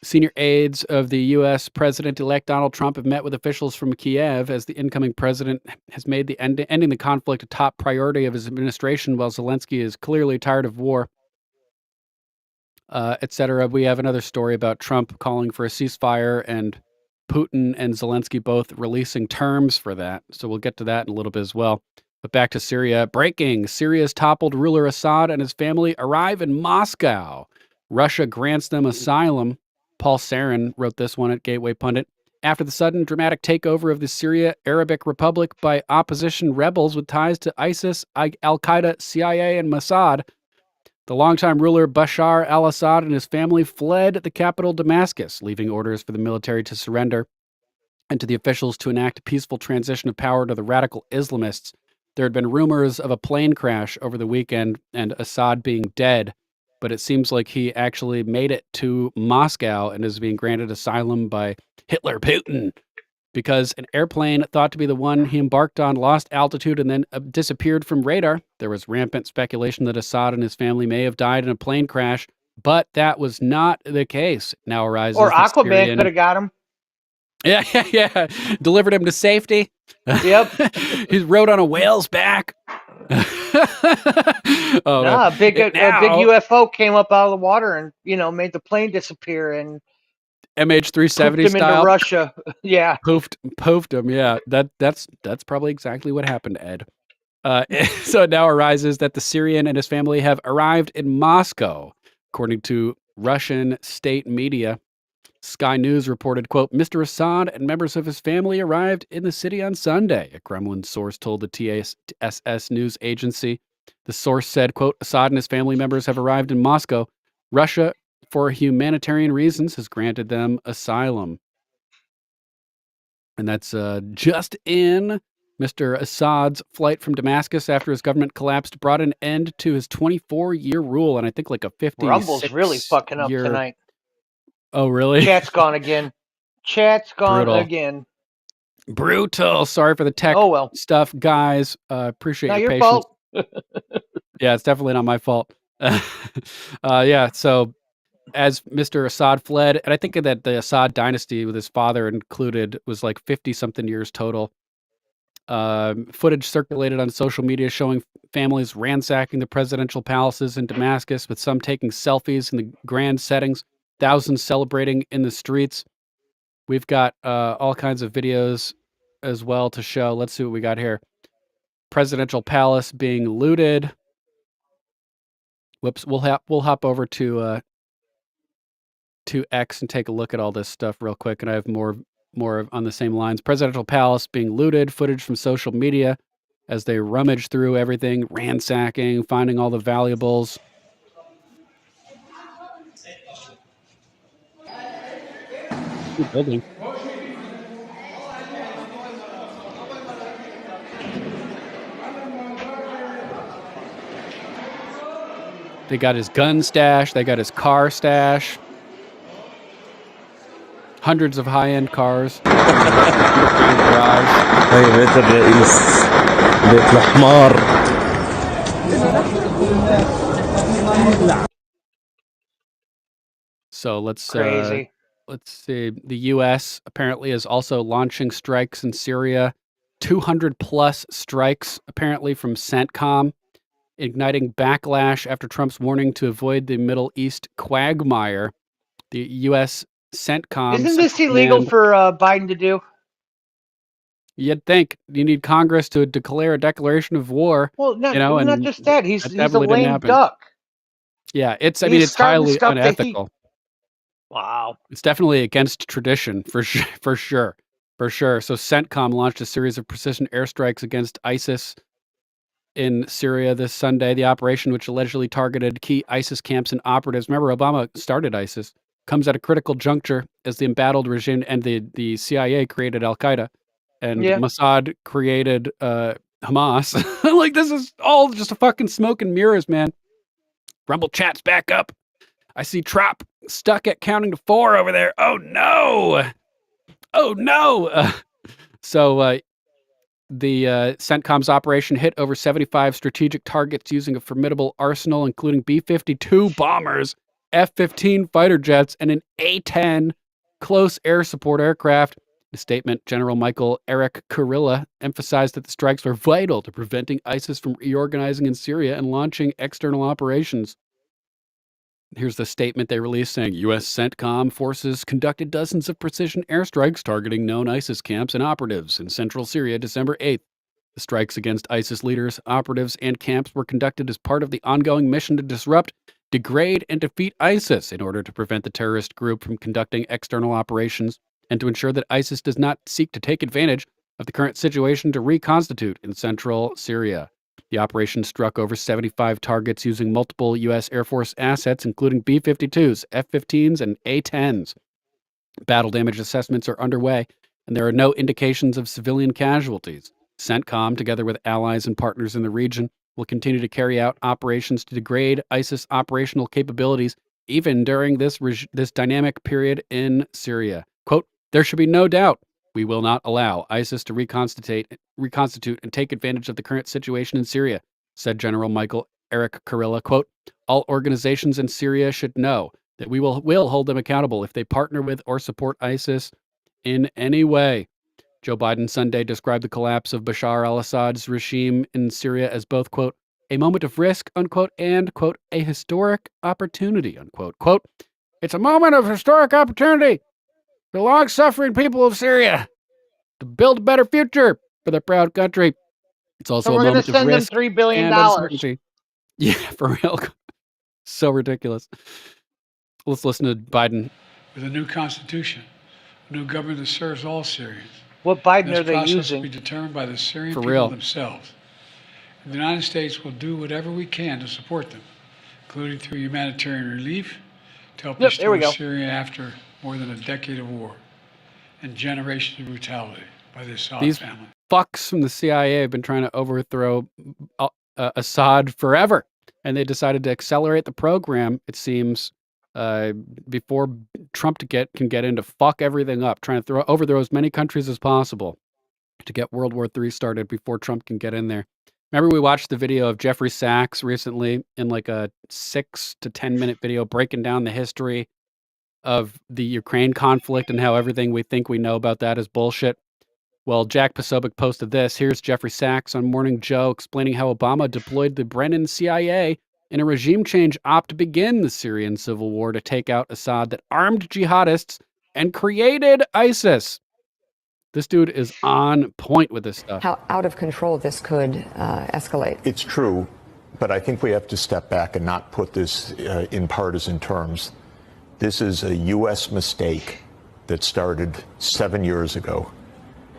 Senior aides of the U.S. President-elect Donald Trump have met with officials from Kiev as the incoming president has made the ending the conflict a top priority of his administration, while Zelensky is clearly tired of war, etc. We have another story about Trump calling for a ceasefire and Putin and Zelensky both releasing terms for that. So we'll get to that in a little bit as well. But back to Syria. Breaking. Syria's toppled ruler Assad and his family arrive in Moscow. Russia grants them asylum. Paul Sarin wrote this one at Gateway Pundit. After the sudden dramatic takeover of the Syria Arabic Republic by opposition rebels with ties to ISIS, Al-Qaeda, CIA, and Mossad, the longtime ruler Bashar al-Assad and his family fled the capital Damascus, leaving orders for the military to surrender and to the officials to enact a peaceful transition of power to the radical Islamists. There had been rumors of a plane crash over the weekend and Assad being dead, but it seems like he actually made it to Moscow and is being granted asylum by Hitler Putin, because an airplane thought to be the one he embarked on lost altitude and then disappeared from radar. There was rampant speculation that Assad and his family may have died in a plane crash, but that was not the case. Now arises or Aquaman could have got him. Yeah. Delivered him to safety. Yep. He rode on a whale's back. A big UFO came up out of the water and made the plane disappear and MH370 style into Russia. Yeah, poofed him. Yeah, that's probably exactly what happened, Ed. So it now arises that the Syrian and his family have arrived in Moscow, according to Russian state media. Sky News reported, quote, Mr. Assad and members of his family arrived in the city on Sunday, a Kremlin source told the TSS news agency. The source said, quote, Assad and his family members have arrived in Moscow. Russia, for humanitarian reasons, has granted them asylum. And that's just in. Mr. Assad's flight from Damascus after his government collapsed brought an end to his 24-year rule, and I think like a 56-year... Rumble's really fucking up tonight. Oh, really? Chat's gone again. Chat's gone Brutal. again. Brutal. Sorry for the tech stuff, guys. Appreciate Not your your patience. fault. Yeah, it's definitely not my fault. Yeah, so as Mr. Assad fled, and I think that the Assad dynasty with his father included was like 50-something years total. Footage circulated on social media showing families ransacking the presidential palaces in Damascus, with some taking selfies in the grand settings, thousands celebrating in the streets. We've got all kinds of videos as well to show. Let's see what we got here. Presidential palace being looted. Whoops, we'll hop over to X and take a look at all this stuff real quick, and I have more on the same lines. Presidential palace being looted, footage from social media as they rummage through everything, ransacking, finding all the valuables. Building. They got his gun stash, they got his car stash. Hundreds of high-end cars. So let's see. The U.S. apparently is also launching strikes in Syria. 200 plus strikes apparently from CENTCOM, igniting backlash after Trump's warning to avoid the Middle East quagmire. The U.S. CENTCOM. Isn't this illegal for Biden to do? You'd think you need Congress to declare a declaration of war. Well, not and just that. He's a definitely didn't lame happen. duck. Yeah, it's He's starting highly stuff unethical. Wow. It's definitely against tradition for sure. So CENTCOM launched a series of precision airstrikes against ISIS in Syria this Sunday. The operation, which allegedly targeted key ISIS camps and operatives, remember Obama started ISIS, comes at a critical juncture as the embattled regime and the CIA created Al-Qaeda and Mossad created Hamas. Like, this is all just a fucking smoke and mirrors, man. Rumble chat's back up. I see Trop stuck at counting to 4 over there. Oh no! Oh no! The CENTCOM's operation hit over 75 strategic targets using a formidable arsenal, including B-52 bombers, F-15 fighter jets, and an A-10 close air support aircraft. In a statement, General Michael Eric Kurilla emphasized that the strikes were vital to preventing ISIS from reorganizing in Syria and launching external operations. Here's the statement they released saying U.S. CENTCOM forces conducted dozens of precision airstrikes targeting known ISIS camps and operatives in central Syria December 8th. The strikes against ISIS leaders, operatives, and camps were conducted as part of the ongoing mission to disrupt, degrade, and defeat ISIS in order to prevent the terrorist group from conducting external operations and to ensure that ISIS does not seek to take advantage of the current situation to reconstitute in central Syria. The operation struck over 75 targets using multiple U.S. Air Force assets, including B-52s, F-15s, and A-10s. Battle damage assessments are underway, and there are no indications of civilian casualties. CENTCOM, together with allies and partners in the region, will continue to carry out operations to degrade ISIS operational capabilities, even during this dynamic period in Syria. Quote, "There should be no doubt we will not allow ISIS to reconstitute and take advantage of the current situation in Syria," said General Michael Eric Kurilla. Quote, "All organizations in Syria should know that we will hold them accountable if they partner with or support ISIS in any way." Joe Biden Sunday described the collapse of Bashar al-Assad's regime in Syria as both, quote, "a moment of risk," unquote, and, quote, "a historic opportunity," unquote. Quote, "It's a moment of historic opportunity for the long-suffering people of Syria to build a better future for their proud country. It's also a moment of risk. So we're going to send them $3 billion. And uncertainty." Yeah, for real. So ridiculous. Let's listen to Biden. With a new constitution, a new government that serves all Syrians. What Biden are this they process using? will be determined by the Syrian For people real. themselves. And the United States will do whatever we can to support them, including through humanitarian relief, to help restore Syria after more than a decade of war and generations of brutality by the Assad family. Fucks from the CIA have been trying to overthrow Assad forever, and they decided to accelerate the program, it seems, before Trump can get in to fuck everything up, trying to overthrow as many countries as possible to get World War III started before Trump can get in there. Remember we watched the video of Jeffrey Sachs recently in like a 6 to 10 minute video breaking down the history of the Ukraine conflict and how everything we think we know about that is bullshit? Well, Jack Posobiec posted this. Here's Jeffrey Sachs on Morning Joe explaining how Obama deployed the Brennan CIA in a regime change opt to begin the Syrian civil war to take out Assad that armed jihadists and created ISIS. This dude is on point with this stuff. How out of control this could escalate. It's true, but I think we have to step back and not put this in partisan terms. This is a U.S. mistake that started 7 years ago.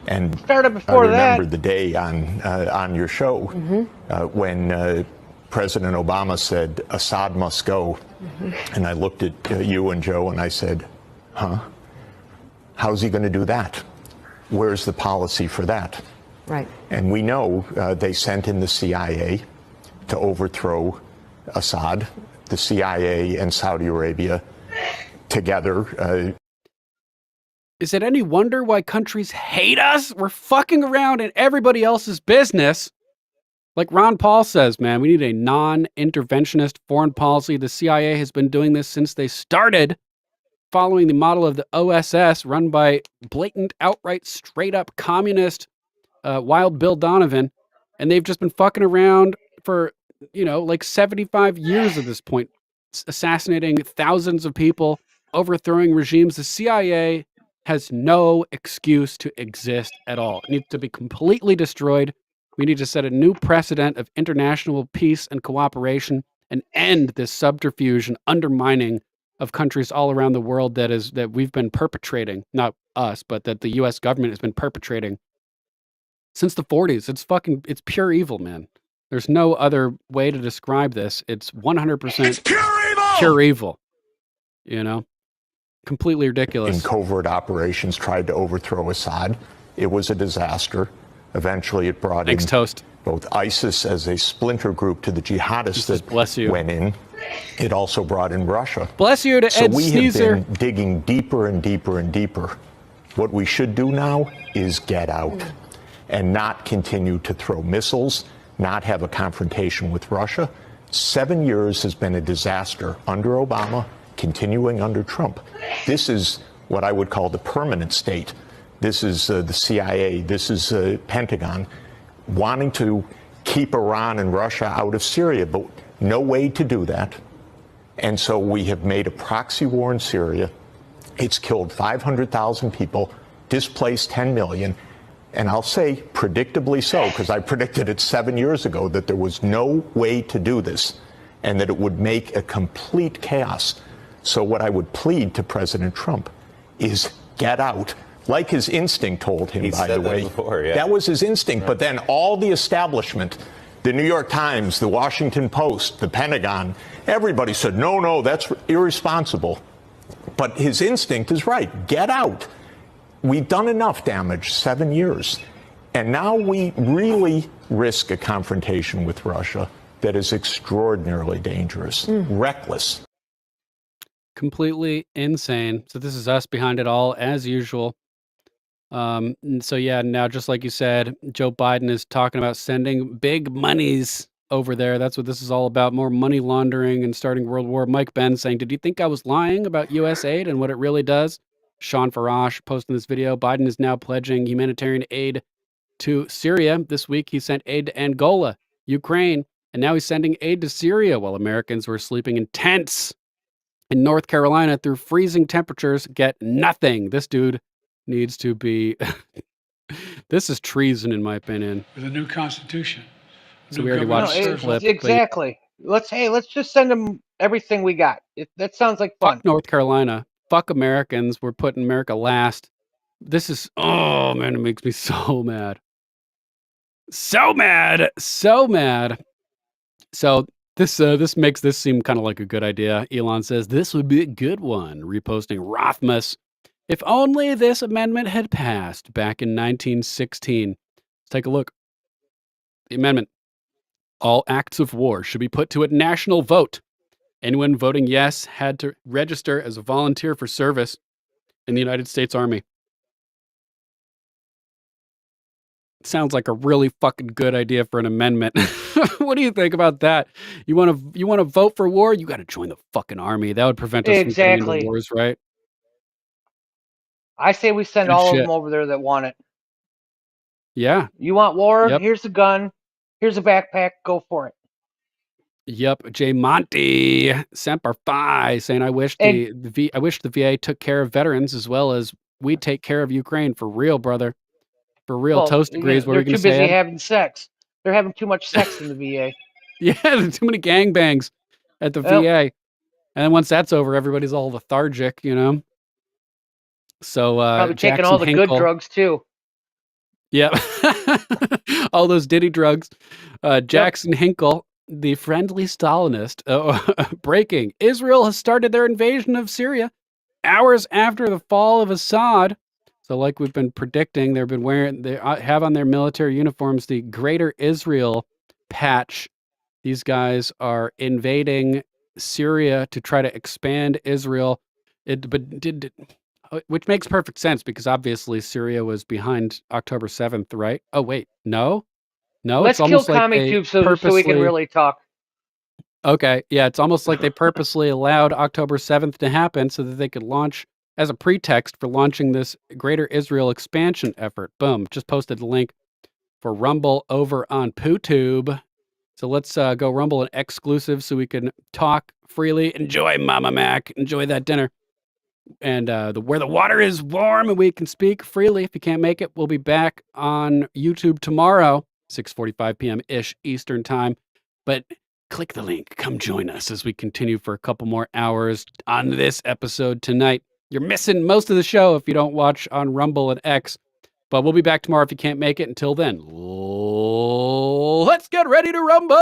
And started before I remember the day on your show when President Obama said, Assad must go. And I looked at you and Joe and I said, how's he going to do that? Where's the policy for that? Right. And we know they sent in the CIA to overthrow Assad. The CIA and Saudi Arabia together. Is it any wonder why countries hate us? We're fucking around in everybody else's business. Like Ron Paul says, man, we need a non-interventionist foreign policy. The CIA has been doing this since they started, following the model of the OSS run by blatant, outright, straight-up communist Wild Bill Donovan. And they've just been fucking around for, like 75 years at this point, assassinating thousands of people, overthrowing regimes. The CIA has no excuse to exist at all. It needs to be completely destroyed. We need to set a new precedent of international peace and cooperation and end this subterfuge and undermining of countries all around the world that we've been perpetrating, not us, but that the US government has been perpetrating since the 40s. It's pure evil, man. There's no other way to describe this. It's 100% It's pure evil! Pure evil. Completely ridiculous. In covert operations tried to overthrow Assad. It was a disaster. Eventually it brought in both ISIS as a splinter group to the jihadists that went in. It also brought in Russia. Bless you to so Ed we Sneezer. have been digging deeper and deeper and deeper. What we should do now is get out and not continue to throw missiles, not have a confrontation with Russia. 7 years has been a disaster under Obama, continuing under Trump. This is what I would call the permanent state. This is the CIA, this is Pentagon, wanting to keep Iran and Russia out of Syria, but no way to do that. And so we have made a proxy war in Syria. It's killed 500,000 people, displaced 10 million. And I'll say predictably so, because I predicted it 7 years ago that there was no way to do this and that it would make a complete chaos. So what I would plead to President Trump is get out. Like his instinct told him, by the way. That was his instinct. But then all the establishment, the New York Times, the Washington Post, the Pentagon, everybody said, no, that's irresponsible. But his instinct is right. Get out. We've done enough damage, 7 years. And now we really risk a confrontation with Russia that is extraordinarily dangerous, reckless. Completely insane. So this is us behind it all, as usual. So yeah, now just like you said, Joe Biden is talking about sending big monies over there. That's what this is all about, more money laundering and starting World War. Mike Ben saying, did you think I was lying about U.S. aid and what it really does? Sean Farash posting this video. Biden is now pledging humanitarian aid to Syria. This week he sent aid to Angola, Ukraine, and now he's sending aid to Syria while Americans were sleeping in tents in North Carolina through freezing temperatures, get nothing. This dude needs to be... This is treason, in my opinion. With a new constitution. So we already watched the clip. Exactly. Let's just send them everything we got. That sounds like fun. Fuck North Carolina. Fuck Americans. We're putting America last. This is... Oh, man, it makes me so mad. So mad. So mad. So... This makes this seem kind of like a good idea. Elon says, this would be a good one. Reposting Rothmus. If only this amendment had passed back in 1916. Let's take a look. The amendment. All acts of war should be put to a national vote. Anyone voting yes had to register as a volunteer for service in the United States Army. Sounds like a really fucking good idea for an amendment. What do you think about that? You want to vote for war? You got to join the fucking army. That would prevent us from getting into Exactly. wars, right? I say we send Good all of shit. them over there that want it. Yeah. You want war? Yep. Here's a gun. Here's a backpack. Go for it. Yep. J. Monty Semper Fi saying, I wish the VA took care of veterans as well as we take care of Ukraine. For real, brother. For real. Well, Toast degrees. What are they're we going too to say, busy Ed? having sex. They're having too much sex in the VA. Yeah, there's too many gangbangs at the VA. And then once that's over, everybody's all lethargic, you know? So Probably taking Jackson all the Hinkle, good drugs too. Yep. All those Diddy drugs. Jackson Hinkle, the friendly Stalinist. Breaking. Israel has started their invasion of Syria hours after the fall of Assad. So like we've been predicting, they have on their military uniforms the Greater Israel patch. These guys are invading Syria to try to expand Israel. Which makes perfect sense because obviously Syria was behind October 7th, right? Oh, wait. No? Let's It's almost kill like Commie they Tube so we can really talk. Okay, yeah, it's almost like they purposely allowed October 7th to happen so that they could launch as a pretext for launching this Greater Israel expansion effort. Boom, just posted the link for Rumble over on PooTube. So let's go Rumble an exclusive so we can talk freely. Enjoy, Mama Mac. Enjoy that dinner. And where the water is warm and we can speak freely. If you can't make it, we'll be back on YouTube tomorrow, 6:45 p.m.-ish Eastern time. But click the link. Come join us as we continue for a couple more hours on this episode tonight. You're missing most of the show if you don't watch on Rumble and X. But we'll be back tomorrow if you can't make it. Until then, let's get ready to rumble.